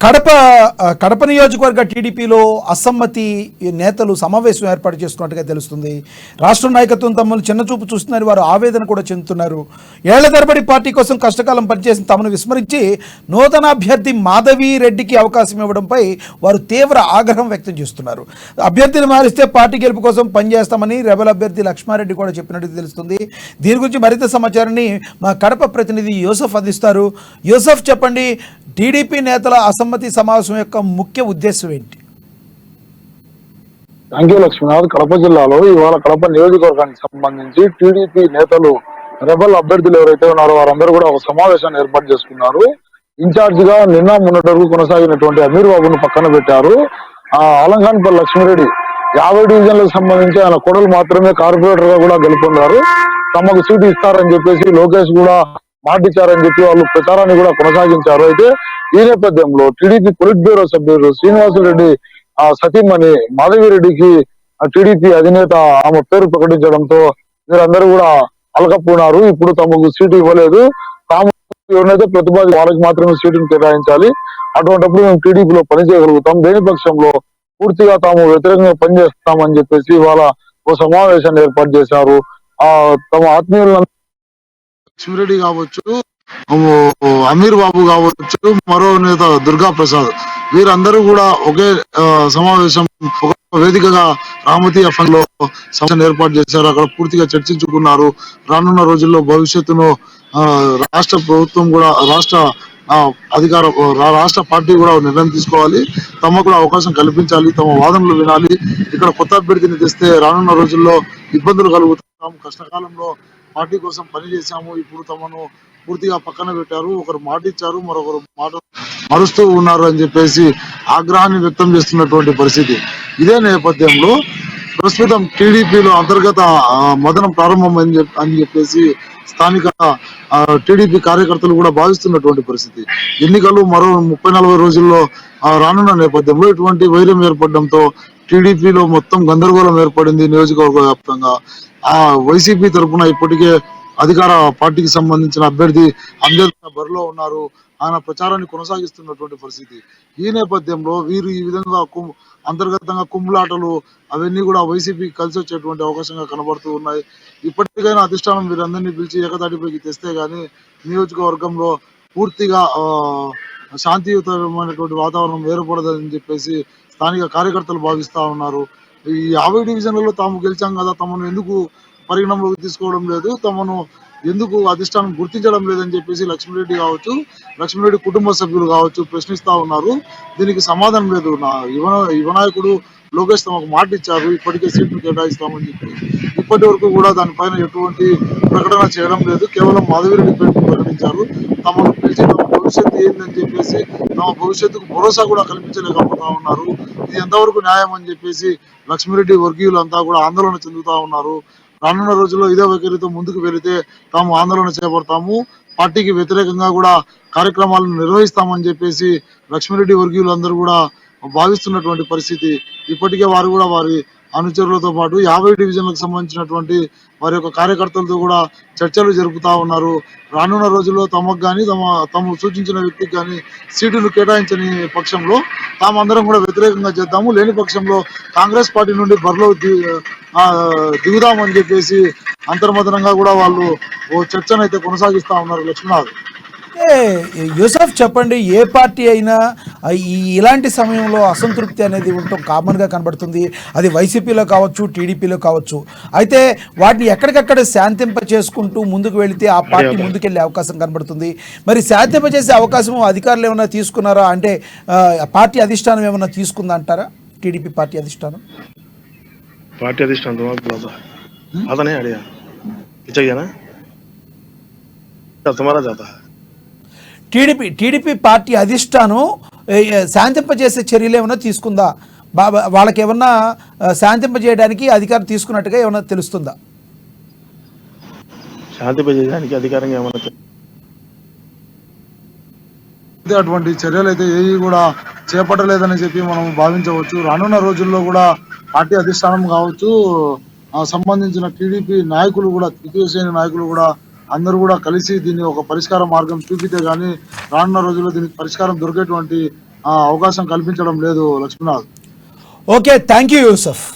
కడప నియోజకవర్గ టీడీపీలో అసమ్మతి నేతలు సమావేశం ఏర్పాటు చేసుకున్నట్టుగా తెలుస్తుంది. రాష్ట్ర నాయకత్వం తమను చిన్నచూపు చూస్తుందని వారు ఆవేదన కూడా చెందుతున్నారు. ఏళ్ల తరబడి పార్టీ కోసం కష్టకాలం పనిచేసిన తమను విస్మరించి నూతన అభ్యర్థి మాధవి రెడ్డికి అవకాశం ఇవ్వడంపై వారు తీవ్ర ఆగ్రహం వ్యక్తం చేస్తున్నారు. అభ్యర్థిని మారిస్తే పార్టీ గెలుపు కోసం పనిచేస్తామని రెబల్ అభ్యర్థి లక్ష్మారెడ్డి కూడా చెప్పినట్టు తెలుస్తుంది. దీని గురించి మరింత సమాచారాన్ని మా కడప ప్రతినిధి యూసఫ్ అందిస్తారు. యూసఫ్, చెప్పండి, టీడీపీ నేతల అసమ్మతి సమావేశం యొక్క ముఖ్య ఉద్దేశం ఏంటి? Thank you Lakshminath. కడప జిల్లాలో ఇవాళ కడప నియోజకవర్గానికి సంబంధించి టీడీపీ నేతలు, రెబల్ అభ్యర్థులు ఎవరైతే ఉన్నారో వారందరూ కూడా ఒక సమావేశాన్ని ఏర్పాటు చేసుకున్నారు. ఇన్ఛార్జ్ గా నిన్న మొన్నటి వరకు కొనసాగినటువంటి అమీర్ బాబును పక్కన పెట్టారు. ఆలంఘాన్పల్లి లక్ష్మిరెడ్డి 50 డివిజన్లకు సంబంధించి ఆయన కోడలు మాత్రమే కార్పొరేటర్ గా కూడా గెలుపొందారు. తమకు సీటు ఇస్తారని చెప్పేసి లోకేష్ కూడా మాటిచ్చారని చెప్పి వాళ్ళు ప్రచారాన్ని కూడా కొనసాగించారు. అయితే ఈ నేపథ్యంలో టీడీపీ పొలిట్ బ్యూరో సభ్యుడు శ్రీనివాసరెడ్డి సతీమణి మాధవిరెడ్డికి టీడీపీ అధినేత ఆమె పేరు ప్రకటించడంతో వీరందరూ కూడా అలకప్పున్నారు. ఇప్పుడు తమకు సీటు ఇవ్వలేదు, తాము ఎవరినైతే ప్రతిపాది వాళ్ళకి మాత్రమే సీటును కేటాయించాలి, అటువంటిప్పుడు మేము టీడీపీలో పనిచేయగలుగుతాం, దేని పక్షంలో పూర్తిగా తాము వ్యతిరేకంగా పనిచేస్తామని చెప్పేసి ఇవాళ ఓ సమావేశాన్ని ఏర్పాటు చేశారు. తమ ఆత్మీయులను లక్ష్మిరెడ్డి కావచ్చు, అమీర్ బాబు కావచ్చు, మరో నేత దుర్గా ప్రసాద్, వీరందరూ కూడా ఒకే సమావేశం ఒక వేదికగా రామతీ ఎఫ్ఎం లో సమావేశం ఏర్పాటు చేశారు. అక్కడ పూర్తిగా చర్చించుకున్నారు. రానున్న రోజుల్లో భవిష్యత్తును రాష్ట్ర ప్రభుత్వం కూడా రాష్ట్ర పార్టీ కూడా నిర్ణయం తీసుకోవాలి, తమకు కూడా అవకాశం కల్పించాలి, తమ వాదనలు వినాలి. ఇక్కడ కొత్త అభ్యర్థిని తెస్తే రానున్న రోజుల్లో ఇబ్బందులు కలుగుతాం, కష్టకాలంలో పార్టీ కోసం పనిచేశాము, ఇప్పుడు తమను పూర్తిగా పక్కన పెట్టారు, ఒకరు మాట ఇచ్చారు, మరొకరు మాట మరుస్తూ ఉన్నారు అని చెప్పేసి ఆగ్రహాన్ని వ్యక్తం చేస్తున్నటువంటి పరిస్థితి. ఇదే నేపథ్యంలో ప్రస్తుతం టీడీపీలో అంతర్గత మదనం ప్రారంభమైంది అని చెప్పేసి స్థానిక టీడీపీ కార్యకర్తలు కూడా భావిస్తున్నటువంటి పరిస్థితి. ఎన్నికలు మరో 30-40 రోజుల్లో రానున్న నేపథ్యంలో ఇటువంటి వైరం ఏర్పడడంతో టీడీపీలో మొత్తం గందరగోళం ఏర్పడింది నియోజకవర్గ వ్యాప్తంగా. వైసీపీ తరఫున ఇప్పటికే అధికార పార్టీకి సంబంధించిన అభ్యర్థి అంబేద్కర్ బరిలో ఉన్నారు, ఆయన ప్రచారాన్ని కొనసాగిస్తున్నటువంటి పరిస్థితి. ఈ నేపథ్యంలో వీరు ఈ విధంగా అంతర్గతంగా కుమ్ములాటలు అవన్నీ కూడా వైసీపీకి కలిసి వచ్చేటువంటి అవకాశంగా కనబడుతూ ఉన్నాయి. ఇప్పటికైనా అధిష్టానం వీరందరినీ పిలిచి ఏకతాటిపైకి తెస్తే గానీ నియోజకవర్గంలో పూర్తిగా శాంతియుతమైనటువంటి వాతావరణం ఏర్పడదని చెప్పేసి స్థానిక కార్యకర్తలు భావిస్తా ఉన్నారు. ఈ 50 డివిజన్లలో తాము గెలిచాం కదా, తమను ఎందుకు పరిగణంలోకి తీసుకోవడం లేదు, తమను ఎందుకు అధిష్టానం గుర్తించడం లేదని చెప్పేసి లక్ష్మిరెడ్డి కావచ్చు, లక్ష్మిరెడ్డి కుటుంబ సభ్యులు కావచ్చు ప్రశ్నిస్తా ఉన్నారు. దీనికి సమాధానం లేదు. యువనాయకుడు లోకేష్ తమకు మాట ఇచ్చారు, ఇప్పటికే సీట్లు కేటాయిస్తామని చెప్పి ఇప్పటి వరకు కూడా దానిపైన ఎటువంటి ప్రకటన చేయడం లేదు. కేవలం మాధవిరెడ్డి పేరు ప్రకటించారు. తమను పిలిచి తమ భవిష్యత్తు ఏందని చెప్పేసి తమ భవిష్యత్తుకు భరోసా కూడా కల్పించలేకపోతా ఉన్నారు. ఇది ఎంతవరకు న్యాయం అని చెప్పేసి లక్ష్మిరెడ్డి వర్గీయులంతా కూడా ఆందోళన చెందుతా ఉన్నారు. రానున్న రోజుల్లో ఇదే వైఖరితో ముందుకు వెళితే తాము ఆందోళన చేపడతాము, పార్టీకి వ్యతిరేకంగా కూడా కార్యక్రమాలను నిర్వహిస్తామని చెప్పేసి లక్ష్మిరెడ్డి వర్గీయులందరూ కూడా భావిస్తున్నటువంటి పరిస్థితి. ఇప్పటికే వారు కూడా వారి అనుచరులతో పాటు 50 డివిజన్లకు సంబంధించినటువంటి వారి యొక్క కార్యకర్తలతో కూడా చర్చలు జరుపుతా ఉన్నారు. రానున్న రోజుల్లో తమకు కానీ తమ సూచించిన వ్యక్తికి కానీ సీటులు కేటాయించని పక్షంలో తామందరం కూడా వ్యతిరేకంగా చేద్దాము, లేని పక్షంలో కాంగ్రెస్ పార్టీ నుండి బరిలో దిగుదామని చెప్పేసి అంతర్మదనంగా కూడా వాళ్ళు ఓ చర్చను అయితే కొనసాగిస్తా ఉన్నారు. లక్ష్మీనాథ్, యూసఫ్, చెప్పండి, ఏ పార్టీ అయినా ఇలాంటి సమయంలో అసంతృప్తి అనేది ఉండటం కామన్గా కనబడుతుంది. అది వైసీపీలో కావచ్చు, టీడీపీలో కావచ్చు. అయితే వాటిని ఎక్కడికక్కడ శాంతింప చేసుకుంటూ ముందుకు వెళితే ఆ పార్టీ ముందుకెళ్ళే అవకాశం కనబడుతుంది. మరి శాంతింప చేసే అవకాశం అధికారులు ఏమైనా తీసుకున్నారా? అంటే పార్టీ అధిష్టానం ఏమైనా తీసుకుందా అంటారా? టీడీపీ పార్టీ అధిష్టానం టీడీపీ పార్టీ అధిష్టానం శాంతింపజేసే చర్యలు ఏమైనా తీసుకుందా? వాళ్ళకి ఏమన్నా శాంతింపజేయడానికి అధికారం తీసుకున్నట్టుగా ఏమైనా తెలుస్తుందా? శాంతింపజేయడానికి అధికారంగా ఏమైనా అటువంటి చర్యలు అయితే ఏవి కూడా చేపట్టలేదని చెప్పి మనం భావించవచ్చు. రానున్న రోజుల్లో కూడా పార్టీ అధిష్టానం కావచ్చు, సంబంధించిన టీడీపీ నాయకులు కూడా, తృతీయ శ్రేణి నాయకులు కూడా అందరూ కూడా కలిసి దీన్ని ఒక పరిష్కార మార్గం చూపితే గానీ రానున్న రోజుల్లో దీనికి పరిష్కారం దొరికేటువంటి అవకాశం కల్పించడం లేదు Laxminath. Okay, thank you Yusuf.